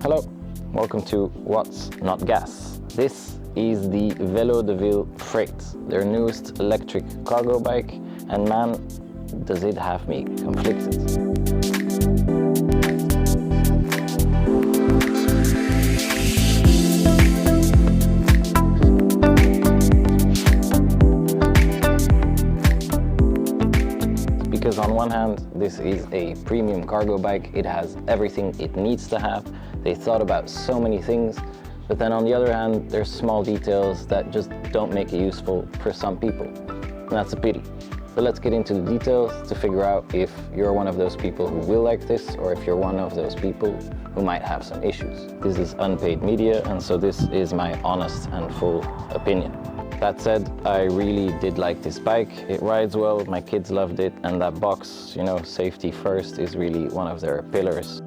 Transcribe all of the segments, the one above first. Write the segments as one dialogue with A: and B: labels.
A: Hello, welcome to What's Not Gas. This is the Velo de Ville FR8, their newest electric cargo bike, and man, does it have me conflicted. Because on one hand, this is a premium cargo bike, it has everything it needs to have. They thought about so many things, but then on the other hand, there's small details that just don't make it useful for some people. And that's a pity. But let's get into the details to figure out if you're one of those people who will like this, or if you're one of those people who might have some issues. This is unpaid media, and so this is my honest and full opinion. That said, I really did like this bike. It rides well, my kids loved it, and that box, you know, safety first, is really one of their pillars.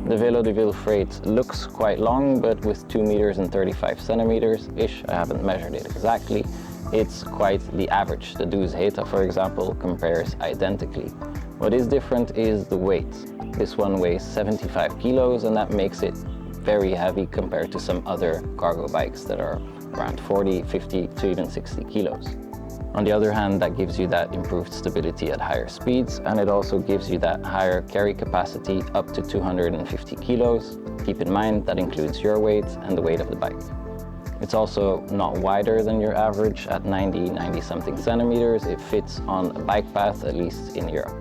A: The Velo de Ville FR8 looks quite long, but with 2 meters and 35 centimeters-ish, I haven't measured it exactly, it's quite the average. The Duz Heta, for example, compares identically. What is different is the weight. This one weighs 75 kilos, and that makes it very heavy compared to some other cargo bikes that are around 40, 50 to even 60 kilos. On the other hand, that gives you that improved stability at higher speeds, and it also gives you that higher carry capacity up to 250 kilos. Keep in mind that includes your weight and the weight of the bike. It's also not wider than your average at 90 something centimeters. It fits on a bike path, at least in Europe.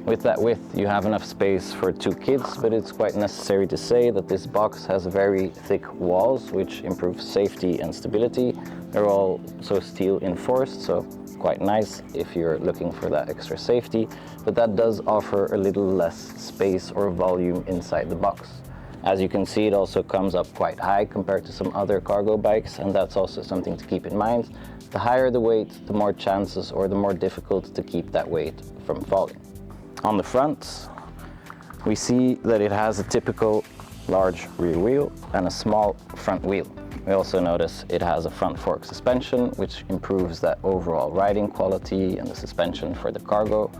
A: With that width, you have enough space for 2 kids, but it's quite necessary to say that this box has very thick walls, which improves safety and stability. They're also steel enforced, so quite nice if you're looking for that extra safety, but that does offer a little less space or volume inside the box. As you can see, it also comes up quite high compared to some other cargo bikes, and that's also something to keep in mind. The higher the weight, the more chances or the more difficult to keep that weight from falling. On the front, we see that it has a typical large rear wheel and a small front wheel. We also notice it has a front fork suspension, which improves that overall riding quality and the suspension for the cargo,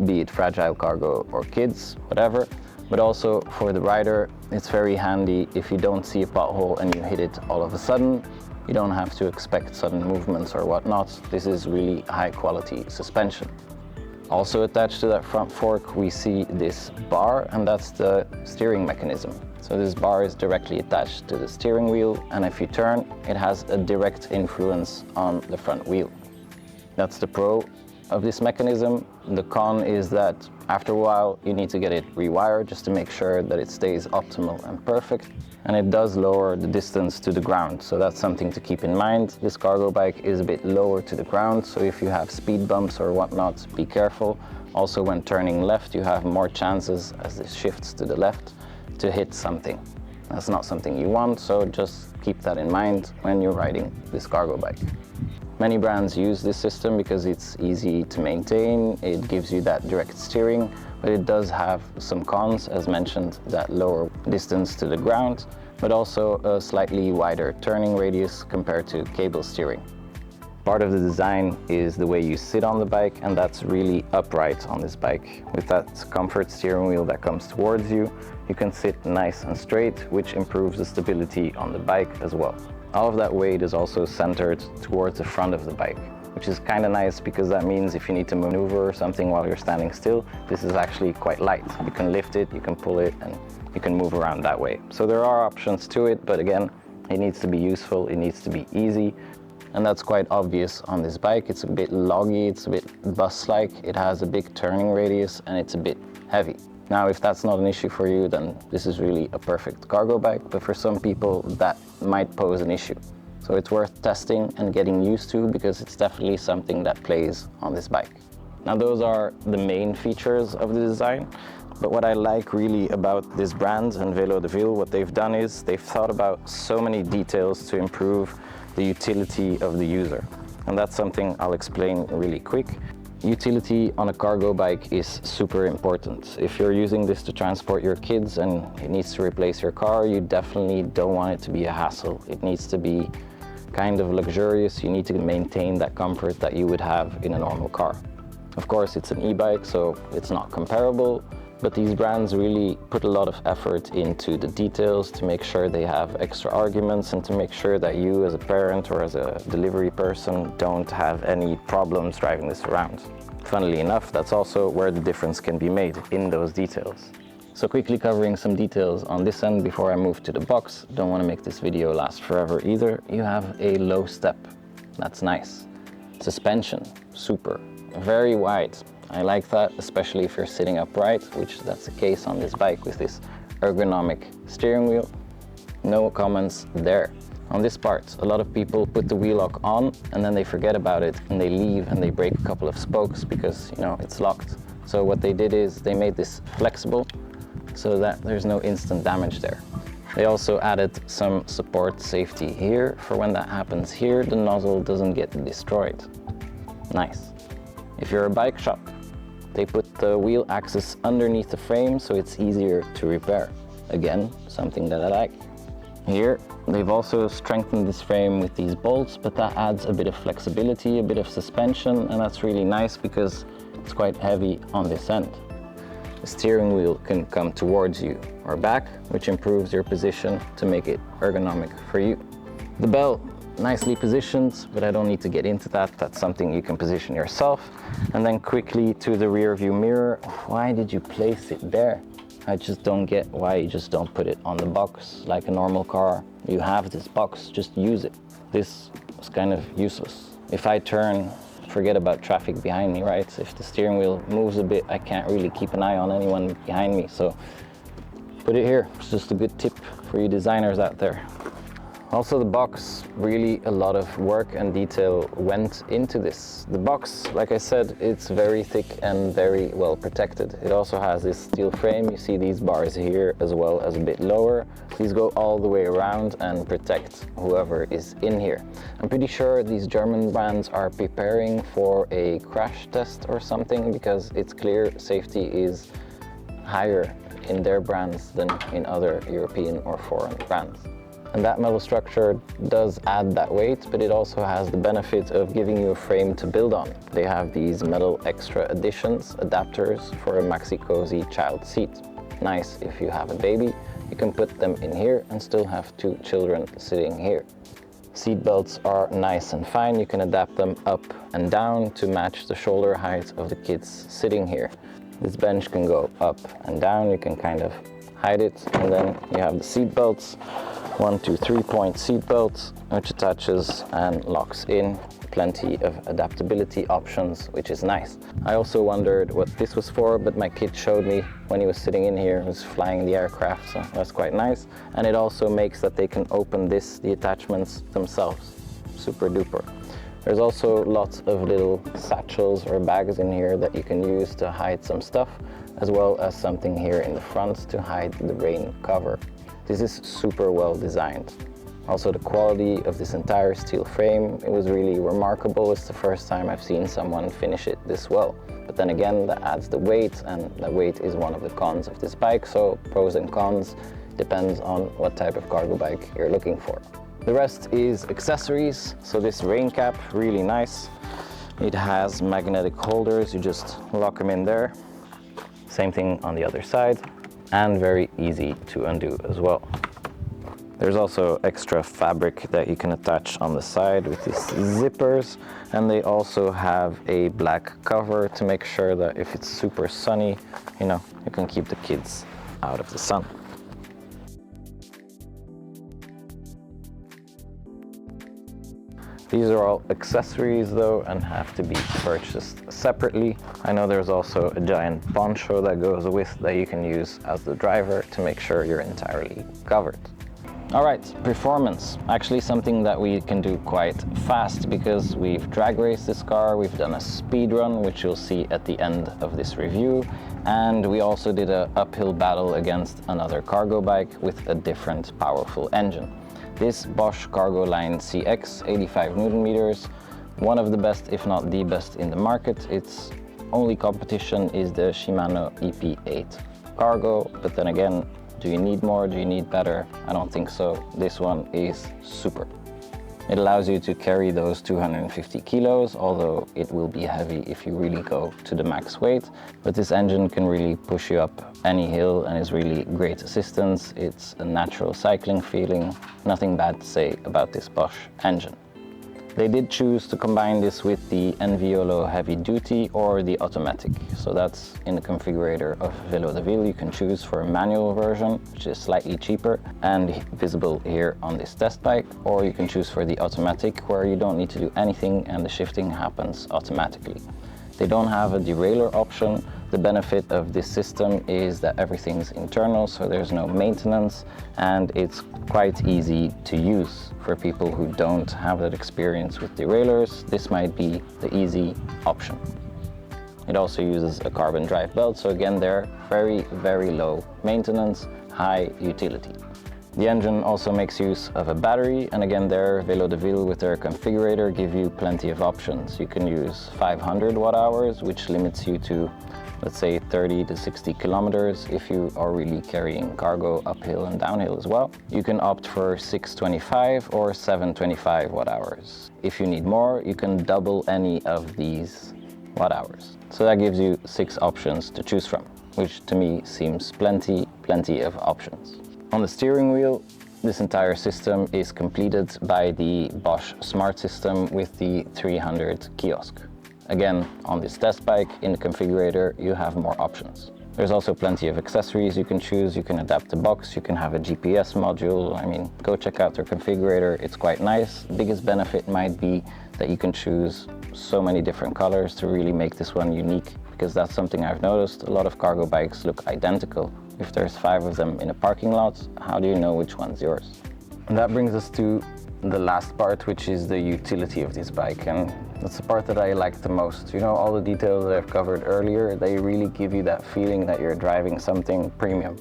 A: be it fragile cargo or kids, whatever. But also for the rider, it's very handy if you don't see a pothole and you hit it all of a sudden. You don't have to expect sudden movements or whatnot. This is really high quality suspension. Also attached to that front fork, we see this bar, and that's the steering mechanism. So this bar is directly attached to the steering wheel, and if you turn, it has a direct influence on the front wheel. That's the pro of this mechanism. The con is that after a while, you need to get it rewired just to make sure that it stays optimal and perfect. And it does lower the distance to the ground, so that's something to keep in mind. This cargo bike is a bit lower to the ground, so if you have speed bumps or whatnot, be careful. Also, when turning left, you have more chances, as this shifts to the left, to hit something. That's not something you want, so just keep that in mind when you're riding this cargo bike. Many brands use this system because it's easy to maintain, it gives you that direct steering, but it does have some cons, as mentioned, that lower distance to the ground, but also a slightly wider turning radius compared to cable steering. Part of the design is the way you sit on the bike, and that's really upright on this bike. With that comfort steering wheel that comes towards you, you can sit nice and straight, which improves the stability on the bike as well. All of that weight is also centered towards the front of the bike, which is kind of nice because that means if you need to maneuver or something while you're standing still, this is actually quite light. You can lift it, you can pull it, and you can move around that way. So there are options to it, but again, it needs to be useful, it needs to be easy, and that's quite obvious on this bike. It's a bit loggy, it's a bit bus-like, it has a big turning radius, and it's a bit heavy. Now, if that's not an issue for you, then this is really a perfect cargo bike, but for some people that might pose an issue. So it's worth testing and getting used to, because it's definitely something that plays on this bike. Now, those are the main features of the design, but what I like really about this brand and Velo de Ville, what they've done is they've thought about so many details to improve the utility of the user. And that's something I'll explain really quick. Utility on a cargo bike is super important. If you're using this to transport your kids and it needs to replace your car, you definitely don't want it to be a hassle. It needs to be kind of luxurious. You need to maintain that comfort that you would have in a normal car. Of course, it's an e-bike, so it's not comparable, but these brands really put a lot of effort into the details to make sure they have extra arguments and to make sure that you as a parent or as a delivery person don't have any problems driving this around. Funnily enough, that's also where the difference can be made, in those details. So quickly covering some details on this end before I move to the box. Don't want to make this video last forever either. You have a low step, that's nice. Suspension, super, very wide. I like that, especially if you're sitting upright, which that's the case on this bike with this ergonomic steering wheel. No comments there. On this part, a lot of people put the wheel lock on and then they forget about it and they leave and they break a couple of spokes because, you know, it's locked. So what they did is they made this flexible so that there's no instant damage there. They also added some support safety here for when that happens here, the nozzle doesn't get destroyed. Nice. If you're a bike shop, they put the wheel axis underneath the frame so it's easier to repair. Again, something that I like. Here, they've also strengthened this frame with these bolts, but that adds a bit of flexibility, a bit of suspension, and that's really nice because it's quite heavy on this end. The steering wheel can come towards you or back, which improves your position to make it ergonomic for you. The bell, nicely positioned, but I don't need to get into that. That's something you can position yourself. And then quickly to the rear view mirror. Why did you place it there? I just don't get why you just don't put it on the box like a normal car. You have this box, just use it. This is kind of useless. If I turn, forget about traffic behind me, right? If the steering wheel moves a bit, I can't really keep an eye on anyone behind me. So put it here. It's just a good tip for you designers out there. Also the box, really a lot of work and detail went into this. The box, like I said, it's very thick and very well protected. It also has this steel frame. You see these bars here as well as a bit lower. These go all the way around and protect whoever is in here. I'm pretty sure these German brands are preparing for a crash test or something because it's clear safety is higher in their brands than in other European or foreign brands. And that metal structure does add that weight, but it also has the benefit of giving you a frame to build on. They have these metal extra additions, adapters for a maxi-cozy child seat. Nice if you have a baby, you can put them in here and still have two children sitting here. Seat belts are nice and fine. You can adapt them up and down to match the shoulder height of the kids sitting here. This bench can go up and down. You can kind of hide it, and then you have the seat belts. 1 to 3 point seat belt, which attaches and locks in. Plenty of adaptability options, which is nice. I also wondered what this was for, but my kid showed me when he was sitting in here. He was flying the aircraft, so that's quite nice. And it also makes that they can open the attachments themselves. Super duper. There's also lots of little satchels or bags in here that you can use to hide some stuff, as well as something here in the front to hide the rain cover. This is super well designed. Also the quality of this entire steel frame, it was really remarkable. It's the first time I've seen someone finish it this well. But then again, that adds the weight, and the weight is one of the cons of this bike, so pros and cons depends on what type of cargo bike you're looking for. The rest is accessories. So this rain cap, really nice. It has magnetic holders, you just lock them in there. Same thing on the other side. And very easy to undo as well. There's also extra fabric that you can attach on the side with these zippers, and they also have a black cover to make sure that if it's super sunny, you know, you can keep the kids out of the sun. These are all accessories though and have to be purchased separately. I know there's also a giant poncho that goes with that you can use as the driver to make sure you're entirely covered. All right, performance. Actually something that we can do quite fast because we've drag raced this car, we've done a speed run, which you'll see at the end of this review, and we also did an uphill battle against another cargo bike with a different powerful engine. This Bosch Cargo Line CX 85 Nm One of the best, if not the best in the market. Its only competition is the Shimano EP8 Cargo, but then again, do you need more? Do you need better? I don't think so. This one is super. It allows you to carry those 250 kilos, although it will be heavy if you really go to the max weight. But this engine can really push you up any hill and is really great assistance. It's a natural cycling feeling. Nothing bad to say about this Bosch engine. They did choose to combine this with the Velo heavy duty or the automatic. So that's in the configurator of Velo de Ville. You can choose for a manual version, which is slightly cheaper and visible here on this test bike, or you can choose for the automatic, where you don't need to do anything and the shifting happens automatically. They don't have a derailleur option. The benefit of this system is that everything's internal, so there's no maintenance, and it's quite easy to use. For people who don't have that experience with derailleurs, this might be the easy option. It also uses a carbon drive belt, so again, they're very low maintenance, high utility. The engine also makes use of a battery, and again there, Velo de Ville with their configurator give you plenty of options. You can use 500 watt hours, which limits you to, let's say, 30 to 60 kilometers if you are really carrying cargo uphill and downhill as well. You can opt for 625 or 725 watt hours. If you need more, you can double any of these watt hours. So that gives you 6 options to choose from, which to me seems plenty of options. On the steering wheel, this entire system is completed by the Bosch Smart System with the 300 kiosk. Again, on this test bike, in the configurator, you have more options. There's also plenty of accessories you can choose. You can adapt the box, you can have a GPS module. I mean, go check out their configurator, it's quite nice. The biggest benefit might be that you can choose so many different colors to really make this one unique, because that's something I've noticed. A lot of cargo bikes look identical. If there's 5 of them in a parking lot, how do you know which one's yours? And that brings us to the last part, which is the utility of this bike, and that's the part that I like the most. You know, all the details that I've covered earlier, they really give you that feeling that you're driving something premium,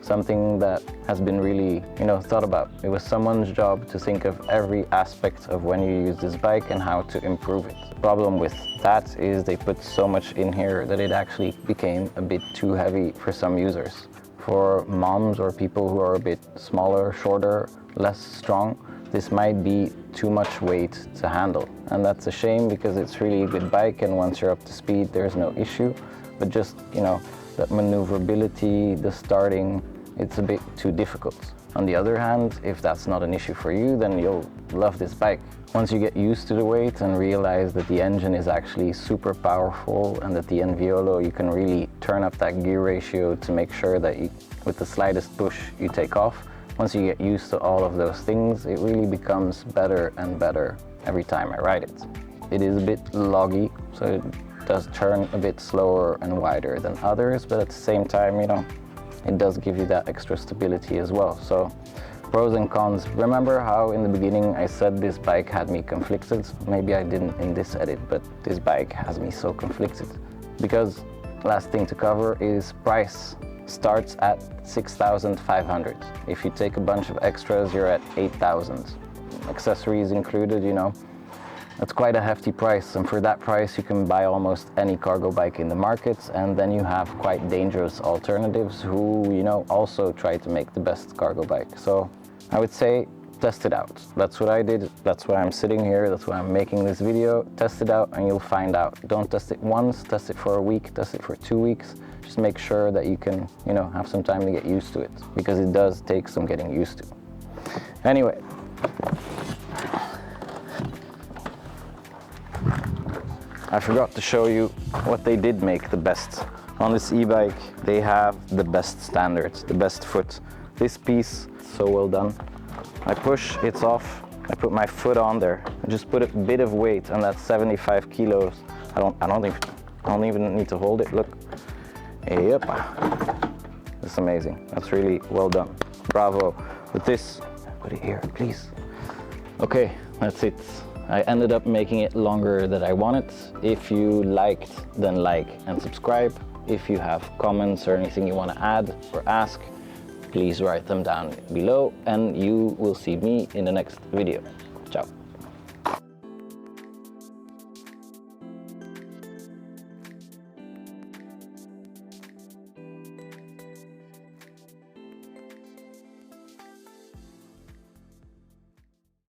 A: something that has been really, you know, thought about. It was someone's job to think of every aspect of when you use this bike and how to improve it. The problem with that is they put so much in here that it actually became a bit too heavy for some users. For moms or people who are a bit smaller, shorter, less strong, this might be too much weight to handle. And that's a shame, because it's really a good bike, and once you're up to speed, there's no issue. But just, you know, that maneuverability, the starting, it's a bit too difficult. On the other hand, if that's not an issue for you, then you'll love this bike. Once you get used to the weight and realize that the engine is actually super powerful and that the Velo, you can really turn up that gear ratio to make sure that you, with the slightest push, you take off. Once you get used to all of those things, it really becomes better and better every time I ride it. It is a bit loggy, so it does turn a bit slower and wider than others, but at the same time, you know, it does give you that extra stability as well. So pros and cons. Remember how in the beginning I said this bike had me conflicted? Maybe I didn't in this edit, but this bike has me so conflicted. Because last thing to cover is price. Starts at 6,500. If you take a bunch of extras, you're at 8,000. Accessories included, you know. That's quite a hefty price, and for that price you can buy almost any cargo bike in the market, and then you have quite dangerous alternatives who, you know, also try to make the best cargo bike. So I would say test it out. That's what I did, that's why I'm sitting here, that's why I'm making this video. Test it out and you'll find out. Don't test it once, test it for a week, test it for 2 weeks. Just make sure that you can, you know, have some time to get used to it, because it does take some getting used to. Anyway. I forgot to show you what they did make the best. On this e-bike, they have the best standards, the best foot. This piece, so well done. I push, it's off. I put my foot on there. I just put a bit of weight, and that's 75 kilos. I don't even need to hold it. Look. Yep. That's amazing. That's really well done. Bravo. With this, put it here, please. Okay, that's it. I ended up making it longer than I wanted. If you liked, then like and subscribe. If you have comments or anything you want to add or ask, please write them down below, and you will see me in the next video.